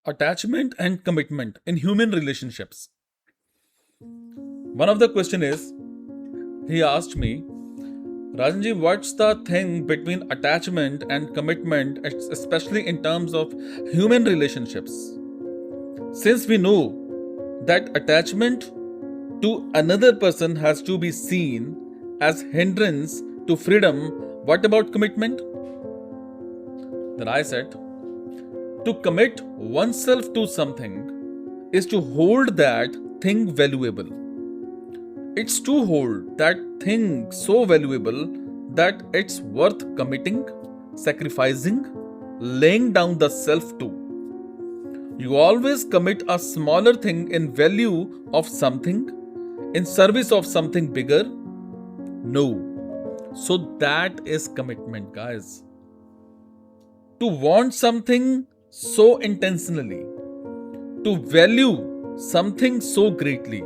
Attachment and commitment in human relationships. One of the question is, he asked me, Rajanji, what's the thing between attachment and commitment, especially in terms of human relationships? Since we know that attachment to another person has to be seen as hindrance to freedom, what about commitment? Then I said, to commit oneself to something is to hold that thing valuable. It's to hold that thing so valuable that it's worth committing, sacrificing, laying down the self to. You always commit a smaller thing in value of something, in service of something bigger. No. So that is commitment, guys. To want something so intentionally, to value something so greatly,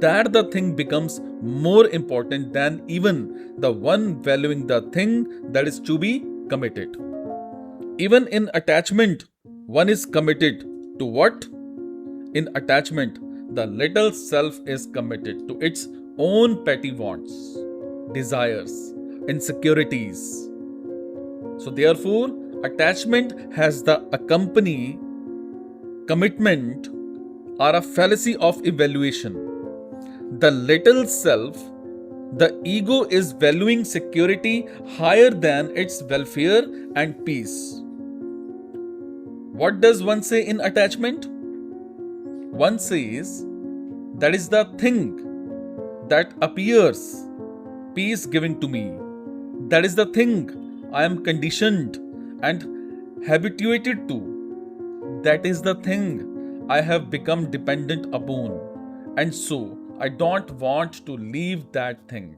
that the thing becomes more important than even the one valuing the thing that is to be committed. Even in attachment, one is committed to what? In attachment, the little self is committed to its own petty wants, desires, insecurities. So, therefore, attachment has the accompany commitment or a fallacy of evaluation. The little self, the ego is valuing security higher than its welfare and peace. What does one say in attachment? One says, that is the thing that appears peace giving to me. That is the thing I am conditioned and habituated to. That is the thing I have become dependent upon. And so I don't want to leave that thing.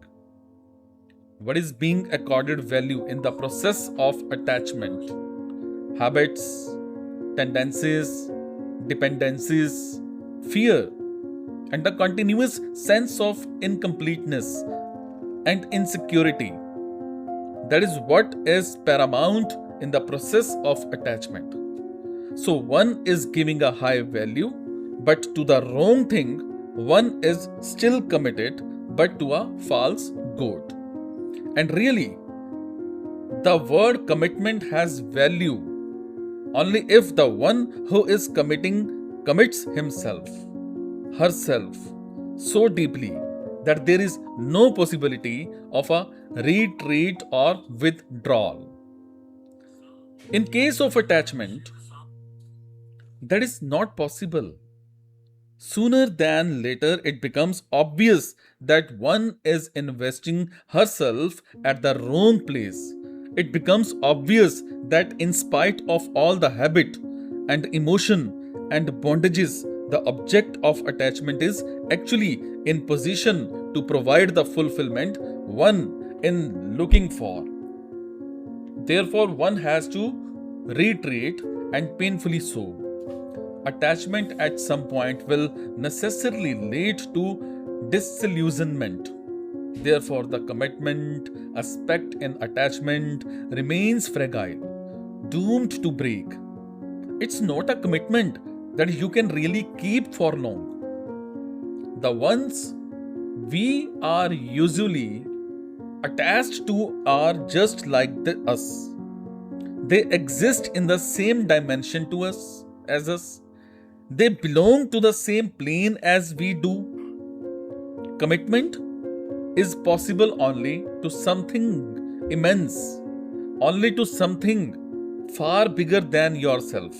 What is being accorded value in the process of attachment? Habits, tendencies, dependencies, fear, and the continuous sense of incompleteness and insecurity. That is what is paramount in the process of attachment. So one is giving a high value, but to the wrong thing, one is still committed, but to a false god. And really, the word commitment has value only if the one who is committing commits himself, herself, so deeply that there is no possibility of a retreat or withdrawal. In case of attachment, that is not possible. Sooner than later, it becomes obvious that one is investing herself at the wrong place. It becomes obvious that, in spite of all the habit and emotion and bondages, the object of attachment is actually in position to provide the fulfillment one in looking for. Therefore, one has to retreat, and painfully so. Attachment at some point will necessarily lead to disillusionment. Therefore, the commitment aspect in attachment remains fragile, doomed to break. It's not a commitment that you can really keep for long. The ones we are usually attached to are just like us. They exist in the same dimension to us as us. They belong to the same plane as we do. Commitment is possible only to something immense, only to something far bigger than yourself.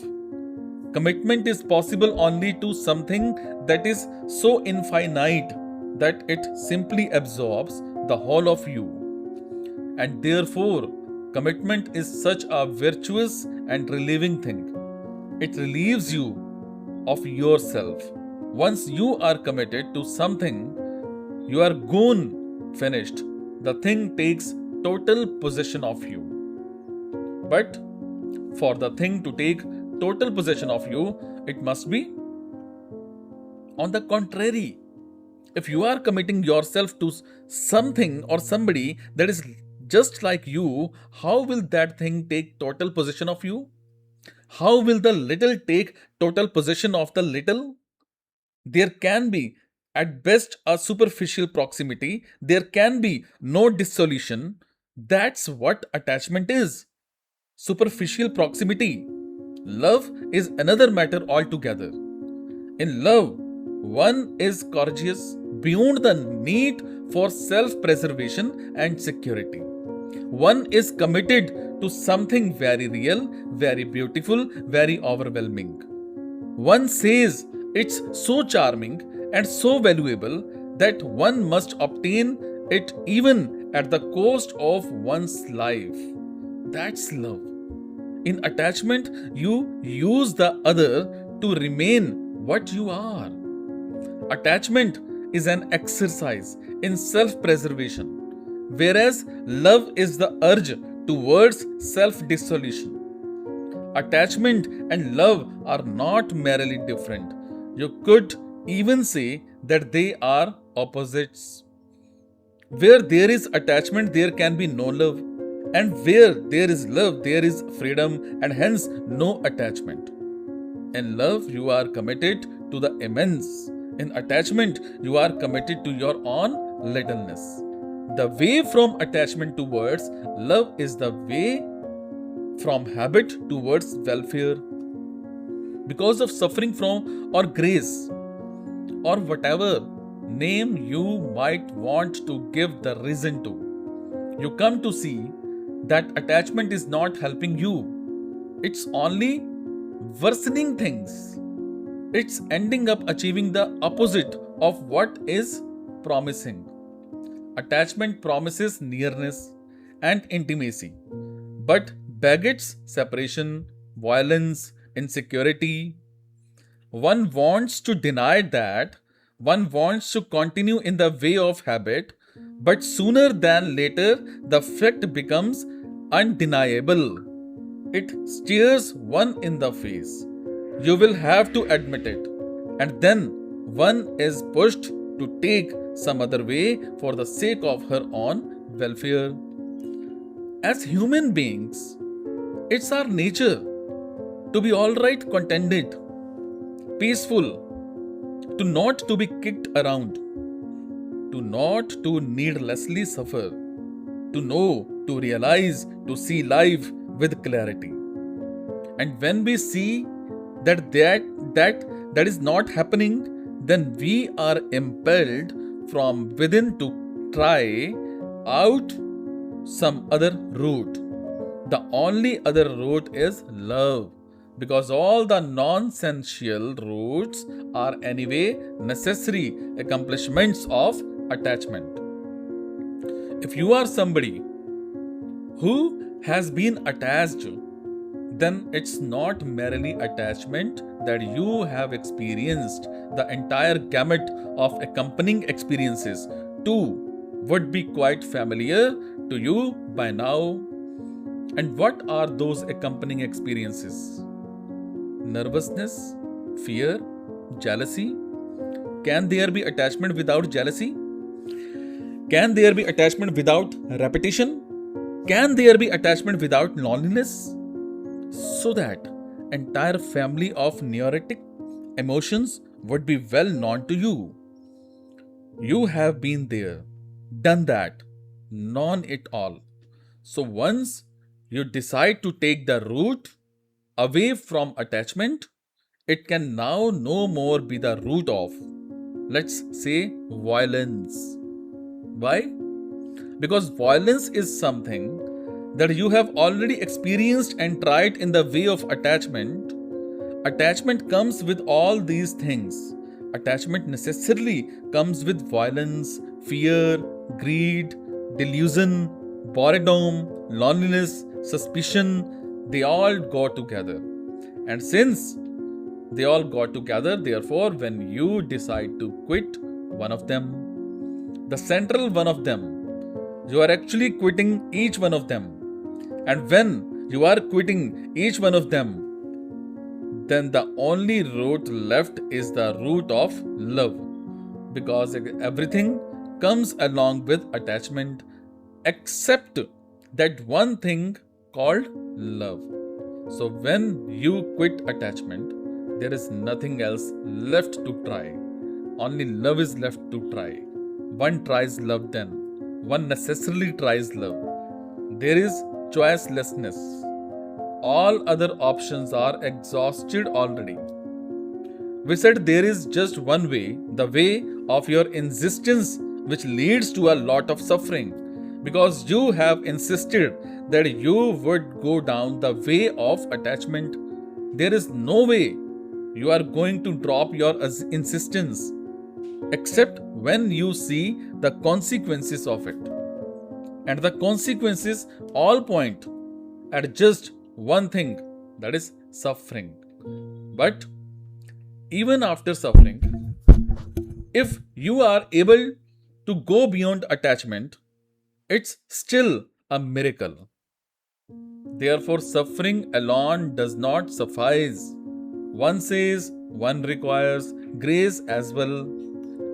Commitment is possible only to something that is so infinite that it simply absorbs the whole of you. And therefore, commitment is such a virtuous and relieving thing. It relieves you of yourself. Once you are committed to something, you are gone, finished. The thing takes total possession of you. But for the thing to take total possession of you, it must be on the contrary. If you are committing yourself to something or somebody that is just like you, how will that thing take total possession of you? How will the little take total possession of the little? There can be, at best, a superficial proximity. There can be no dissolution. That's what attachment is: superficial proximity. Love is another matter altogether. In love, one is courageous beyond the need for self preservation and security. One is committed to something very real, very beautiful, very overwhelming. One says it's so charming and so valuable that one must obtain it even at the cost of one's life. That's love. In attachment, you use the other to remain what you are. Attachment is an exercise in self preservation, whereas love is the urge towards self dissolution. Attachment and love are not merely different. You could even say that they are opposites. Where there is attachment, there can be no love. And where there is love, there is freedom and hence no attachment. In love, you are committed to the immense. In attachment, you are committed to your own littleness. The way from attachment towards love is the way from habit towards welfare. Because of suffering from or grace or whatever name you might want to give the reason to, you come to see that attachment is not helping you. It's only worsening things. It's ending up achieving the opposite of what is promising. Attachment promises nearness and intimacy, but begets separation, violence, insecurity. One wants to deny that, one wants to continue in the way of habit, but sooner than later the fact becomes undeniable. It stares one in the face. You will have to admit it. And then one is pushed to take some other way for the sake of her own welfare. As human beings, it's our nature to be alright contented, peaceful, to not to be kicked around, to not to needlessly suffer, to know, to realize, to see life with clarity. And when we see that is not happening, then we are impelled from within to try out some other route. The only other route is love, because all the nonsensical routes are anyway necessary accomplishments of attachment. If you are somebody who has been attached, then it's not merely attachment that you have experienced. The entire gamut of accompanying experiences too would be quite familiar to you by now. And what are those accompanying experiences? Nervousness, fear, jealousy. Can there be attachment without jealousy? Can there be attachment without repetition? Can there be attachment without loneliness? So that entire family of neurotic emotions would be well known to you. You have been there, done that, known it all. So once you decide to take the route away from attachment, it can now no more be the root of, let's say, violence. Why? Because violence is something that you have already experienced and tried in the way of attachment. Attachment comes with all these things. Attachment necessarily comes with violence, fear, greed, delusion, boredom, loneliness, suspicion. They all go together. And since they all go together, therefore, when you decide to quit one of them, the central one of them, you are actually quitting each one of them. And when you are quitting each one of them, then the only route left is the route of love. Because everything comes along with attachment except that one thing called love. So when you quit attachment, there is nothing else left to try. Only love is left to try. One tries love then. One necessarily tries love. There is choicelessness. All other options are exhausted already. We said there is just one way, the way of your insistence, which leads to a lot of suffering. Because you have insisted that you would go down the way of attachment, there is no way you are going to drop your insistence except when you see the consequences of it. And the consequences all point at just one thing, that is suffering. But even after suffering, if you are able to go beyond attachment, it's still a miracle. Therefore, suffering alone does not suffice. One says one requires grace as well,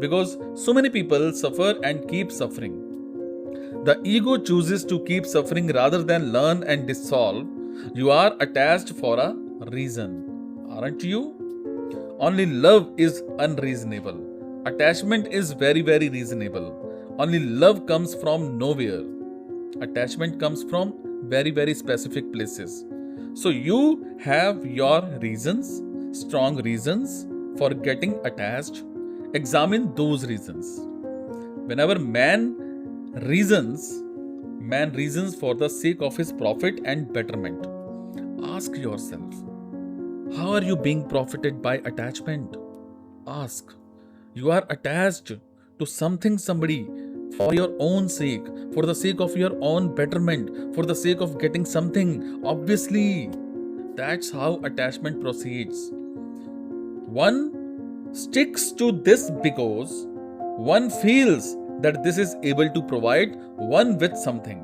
because so many people suffer and keep suffering. The ego chooses to keep suffering rather than learn and dissolve. You are attached for a reason, aren't you? Only love is unreasonable. Attachment is very, very reasonable. Only love comes from nowhere. Attachment comes from very, very specific places. So you have your reasons, strong reasons for getting attached. Examine those reasons. Whenever man reasons for the sake of his profit and betterment, ask yourself, how are you being profited by attachment? Ask. You are attached to something, somebody, for your own sake, for the sake of your own betterment, for the sake of getting something. Obviously, that's how attachment proceeds. One sticks to this because one feels that this is able to provide one with something.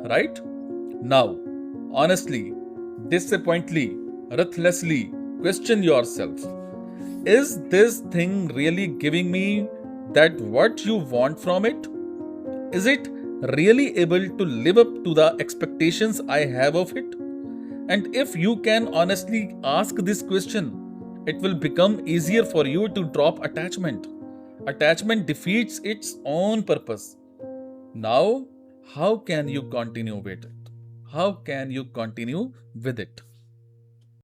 Right? Now, honestly, disappointedly, ruthlessly, question yourself. Is this thing really giving me that what you want from it? Is it really able to live up to the expectations I have of it? And if you can honestly ask this question, it will become easier for you to drop attachment. Attachment defeats its own purpose. Now, how can you continue with it? How can you continue with it?